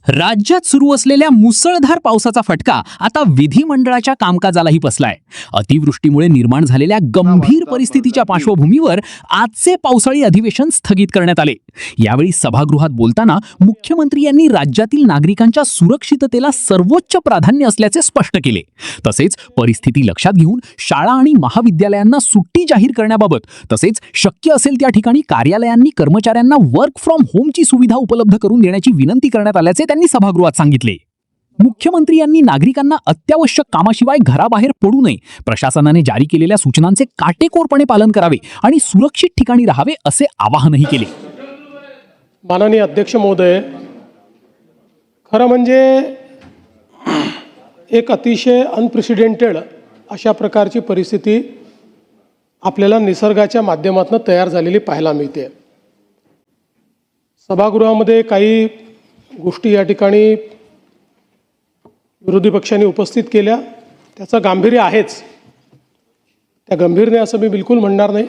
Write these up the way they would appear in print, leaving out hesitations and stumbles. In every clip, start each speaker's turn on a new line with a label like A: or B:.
A: राज्यात सुरू असलेल्या मुसळधार पावसाचा फटका आता विधिमंडळाच्या कामकाजालाही बसलाय. अतिवृष्टीमुळे निर्माण झालेल्या गंभीर परिस्थितीच्या पार्श्वभूमीवर आजचे पावसाळी अधिवेशन स्थगित करण्यात आले. यावेळी सभागृहात बोलताना मुख्यमंत्री यांनी राज्यातील नागरिकांच्या सुरक्षिततेला सर्वोच्च प्राधान्य असल्याचे स्पष्ट केले. तसेच परिस्थिती लक्षात घेऊन शाळा आणि महाविद्यालयांना सुट्टी जाहीर करण्याबाबत तसेच शक्य असेल त्या ठिकाणी कार्यालयांनी कर्मचाऱ्यांना वर्क फ्रॉम होमची सुविधा उपलब्ध करून देण्याची विनंती करण्यात आल्याचे त्यांनी सभागृहात सांगितले. मुख्यमंत्री यांनी नागरिकांना अत्यावश्यक कामाशिवाय घराबाहेर पडू नये, प्रशासनाने जारी केलेल्या सूचनांचे काटेकोरपणे पालन करावे आणि सुरक्षित ठिकाणी राहावे असे आवाहनही केले.
B: माननीय अध्यक्ष महोदय, खरं म्हणजे एक अतिशय अनप्रेसिडेंटेड अशा प्रकारची परिस्थिती आपल्याला निसर्गाच्या माध्यमातून तयार झालेली पाहायला मिळते. सभागृहामध्ये काही गोष्टी या ठिकाणी विरोधी पक्षांनी उपस्थित केल्या, त्याचं गांभीर्य आहेच, त्या गंभीर नाही असं मी बिलकुल म्हणणार नाही.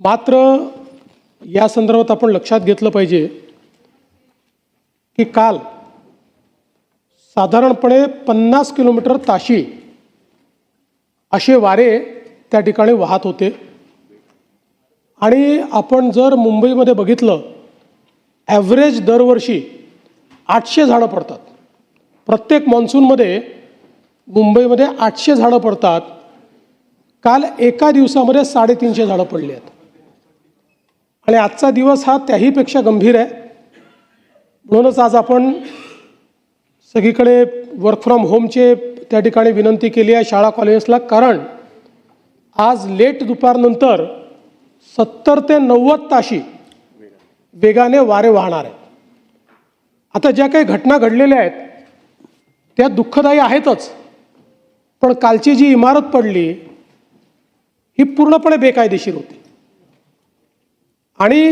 B: मात्र या संदर्भात आपण लक्षात घेतलं पाहिजे की काल साधारणपणे 50 किलोमीटर ताशी असे वारे त्या ठिकाणी वाहत होते. आणि आपण जर मुंबईमध्ये बघितलं, ॲव्हरेज दरवर्षी 800 झाडं पडतात. प्रत्येक मॉन्सूनमध्ये मुंबईमध्ये 800 झाडं पडतात. काल एका दिवसामध्ये 350 झाडं पडली आहेत. आणि आजचा दिवस हा त्याहीपेक्षा गंभीर आहे. म्हणूनच आज आपण सगळीकडे वर्क फ्रॉम होमचे त्या ठिकाणी विनंती केली आहे शाळा कॉलेजेसला, कारण आज लेट दुपारनंतर 70 ते 90 ताशी वेगाने वारे वाहणार आहेत. आता ज्या काही घटना घडलेल्या आहेत त्या दुःखदायी आहेतच, पण कालची जी इमारत पडली ही पूर्णपणे बेकायदेशीर होती. आणि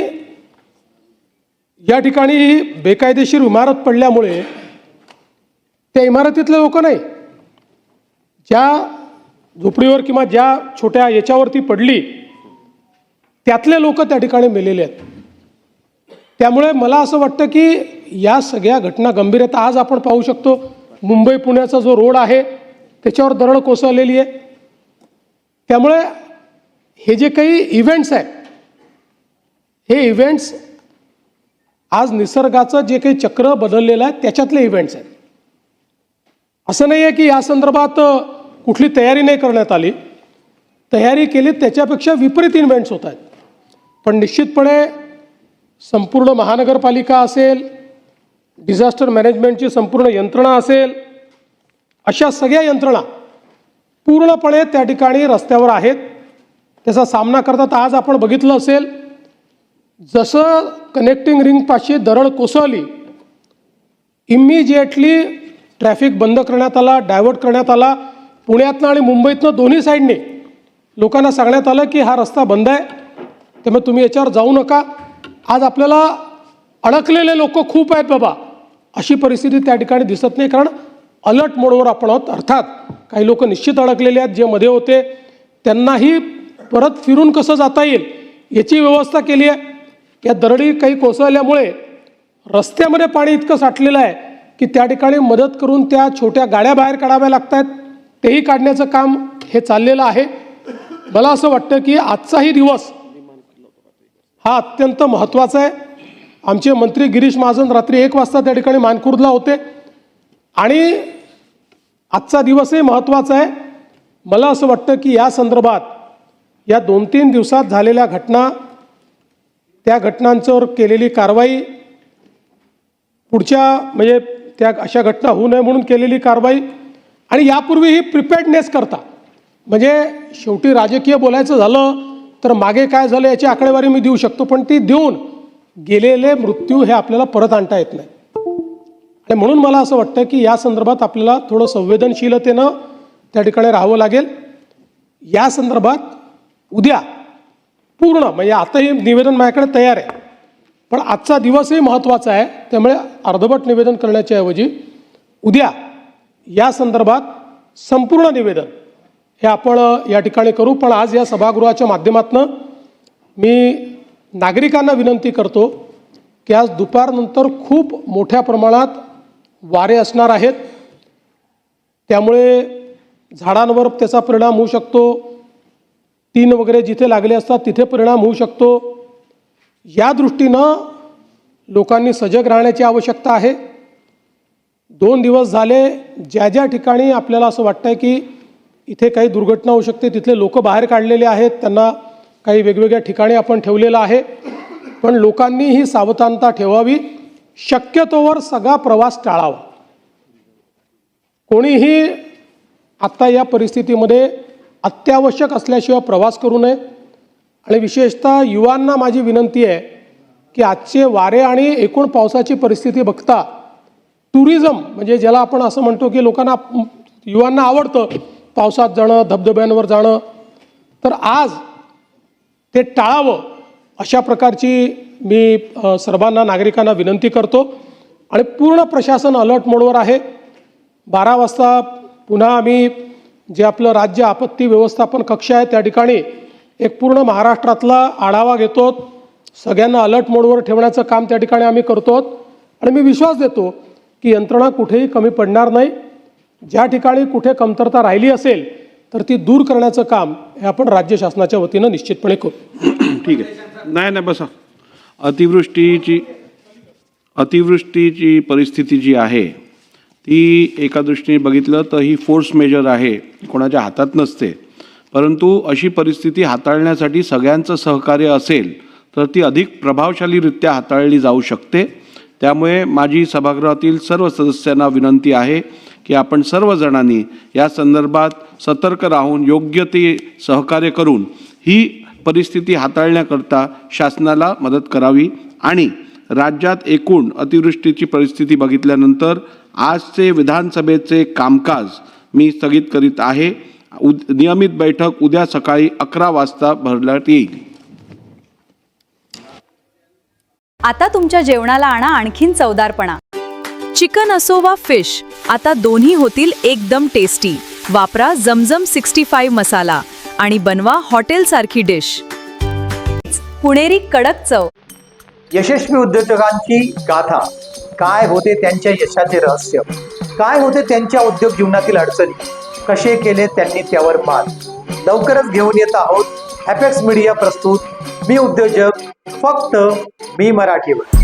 B: या ठिकाणी ही बेकायदेशीर इमारत पडल्यामुळे त्या इमारतीतले लोक नाही, ज्या झोपडीवर किंवा ज्या छोट्या याच्यावरती पडली त्यातले लोक त्या ठिकाणी मेलेले आहेत. त्यामुळे मला असं वाटतं की या सगळ्या घटना गंभीर आहेत. आज आपण पाहू शकतो मुंबई पुण्याचा जो रोड आहे त्याच्यावर दरड कोसळलेली आहे. त्यामुळे हे जे काही इव्हेंट्स आहेत, हे इव्हेंट्स आज निसर्गाचं जे काही चक्र बदललेलं आहे त्याच्यातले इव्हेंट्स आहेत. असं नाही आहे की या संदर्भात कुठली तयारी नाही करण्यात आली, तयारी केली त्याच्यापेक्षा विपरीत इव्हेंट्स होत आहेत. पण निश्चितपणे संपूर्ण महानगरपालिका असेल, डिझास्टर मॅनेजमेंटची संपूर्ण यंत्रणा असेल, अशा सगळ्या यंत्रणा पूर्णपणे त्या ठिकाणी रस्त्यावर आहेत. त्याचा सामना करतात. आज आपण बघितलं असेल, जसं कनेक्टिंग रिंगपाशी दरड कोसळली, इमिजिएटली ट्रॅफिक बंद करण्यात आला, डायव्हर्ट करण्यात आला. पुण्यातनं आणि मुंबईतनं दोन्ही साईडने लोकांना सांगण्यात आलं की हा रस्ता बंद आहे, त्यामुळे तुम्ही याच्यावर जाऊ नका. आज आपल्याला अडकलेले लोक खूप आहेत बाबा, अशी परिस्थिती त्या ठिकाणी दिसत नाही, कारण अलर्ट मोडवर आपण आहोत. अर्थात काही लोक निश्चित अडकलेले आहेत, जे मध्ये होते त्यांनाही परत फिरून कसं जाता येईल याची व्यवस्था केली आहे. या दरडी काही कोसळल्यामुळे रस्त्यामध्ये पाणी इतकं साठलेलं आहे की त्या ठिकाणी मदत करून त्या छोट्या गाड्या बाहेर काढाव्या लागत आहेत. तेही काढण्याचं काम हे चाललेलं आहे. मला असं वाटतं की आजचाही दिवस हा अत्यंत महत्त्वाचा आहे. आमचे मंत्री गिरीश महाजन रात्री 1 वाजता त्या ठिकाणी मानखुर्दला होते आणि आजचा दिवसही महत्त्वाचा आहे. मला असं वाटतं की या संदर्भात या 2-3 दिवसात झालेल्या घटना, त्या घटनांच्यावर केलेली कारवाई, पुढच्या म्हणजे त्या अशा घटना होऊ नये म्हणून केलेली कारवाई, आणि यापूर्वी ही प्रिपेअर्डनेस करता, म्हणजे शेवटी राजकीय बोलायचं झालं तर मागे काय झालं याची आकडेवारी मी देऊ शकतो, पण ती देऊन गेलेले मृत्यू हे आपल्याला परत आणता येत नाही. आणि म्हणून मला असं वाटतं की या संदर्भात आपल्याला थोडं संवेदनशीलतेनं त्या ठिकाणी राहावं लागेल. या संदर्भात उद्या पूर्ण म्हणजे आताही निवेदन माझ्याकडे तयार आहे, पण आजचा दिवसही महत्त्वाचा आहे. त्यामुळे अर्धवट निवेदन करण्याच्या ऐवजी उद्या या संदर्भात संपूर्ण निवेदन हे आपण या ठिकाणी करू. पण आज या सभागृहाच्या माध्यमातून मी नागरिकांना विनंती करतो की आज दुपारनंतर खूप मोठ्या प्रमाणात वारे असणार आहेत. त्यामुळे झाडांवर त्याचा परिणाम होऊ शकतो. टीन वगैरे जिथे लागले असतात तिथे परिणाम होऊ शकतो. या दृष्टीनं लोकांनी सजग राहण्याची आवश्यकता आहे. 2 दिवस झाले ज्या ज्या ठिकाणी आपल्याला असं वाटतंय की इथे काही दुर्घटना होऊ शकते तिथले लोक बाहेर काढलेले आहेत. त्यांना काही वेगवेगळ्या ठिकाणी आपण ठेवलेलं आहे. पण लोकांनी ही सावधानता ठेवावी. शक्यतोवर सगळा प्रवास टाळावा. कोणीही आत्ता या परिस्थितीमध्ये अत्यावश्यक असल्याशिवाय प्रवास करू नये. आणि विशेषतः युवांना माझी विनंती आहे की आजचे वारे आणि एकूण पावसाची परिस्थिती बघता टुरिझम म्हणजे ज्याला आपण असं म्हणतो की लोकांना युवांना आवडतं पावसात जाणं, धबधब्यांवर जाणं, तर आज ते टाळावं अशा प्रकारची मी सर्वांना नागरिकांना विनंती करतो. आणि पूर्ण प्रशासन अलर्ट मोडवर आहे. 12 वाजता पुन्हा आम्ही जे आपलं राज्य आपत्ती व्यवस्थापन कक्ष आहे त्या ठिकाणी एक पूर्ण महाराष्ट्रातला आढावा घेतो. सगळ्यांना अलर्ट मोडवर ठेवण्याचं काम त्या ठिकाणी आम्ही करतो. आणि मी विश्वास देतो की यंत्रणा कुठेही कमी पडणार नाही. ज्या ठिकाणी कुठे कमतरता राहिली असेल तर ती दूर करण्याचं काम हे आपण राज्य शासनाच्या वतीनं निश्चितपणे करू.
C: ठीक आहे. नाही बसा. अतिवृष्टीची परिस्थिती जी आहे ती एका दृष्टीने बघितलं तर ही फोर्स मेजर आहे, कोणाच्या हातात नसते. परंतु अशी परिस्थिती हाताळण्यासाठी सगळ्यांचं सहकार्य असेल तर ती अधिक प्रभावशालीरित्या हाताळली जाऊ शकते. त्यामुळे माझी सभागृहातील सर्व सदस्यांना विनंती आहे की आपण सर्वजणांनी या संदर्भात सतर्क राहून योग्य ते सहकार्य करून ही परिस्थिती हाताळण्याकरता शासनाला मदत करावी. आणि राज्यात एकूण अतिवृष्टीची परिस्थिती बघितल्यानंतर आजचे विधानसभेचे कामकाज मी स्थगित करीत आहे. नियमित बैठक उद्या सकाळी 11 वाजता भरण्यात येईल.
D: आता तुमच्या जेवणाला आणा आणखीन चवदारपणा. चिकन असो वा फिश, आता दोन्ही होतील एकदम टेस्टी. वापरा झमझम 65 मसाला आणि बनवा हॉटेलसारखी डिश. पुणेरी कडक चव.
E: यशस्वी उद्योजकांची गाथा. काय होते त्यांच्या यशाचे रहस्य, काय होते त्यांच्या उद्योग जीवनातील अडचणी, कसे केले त्यांनी त्यावर मात. लवकरच घेऊन येत आहोत हॅपेक्स मीडिया प्रस्तुत मी उद्योजक, फक्त मी मराठीवर.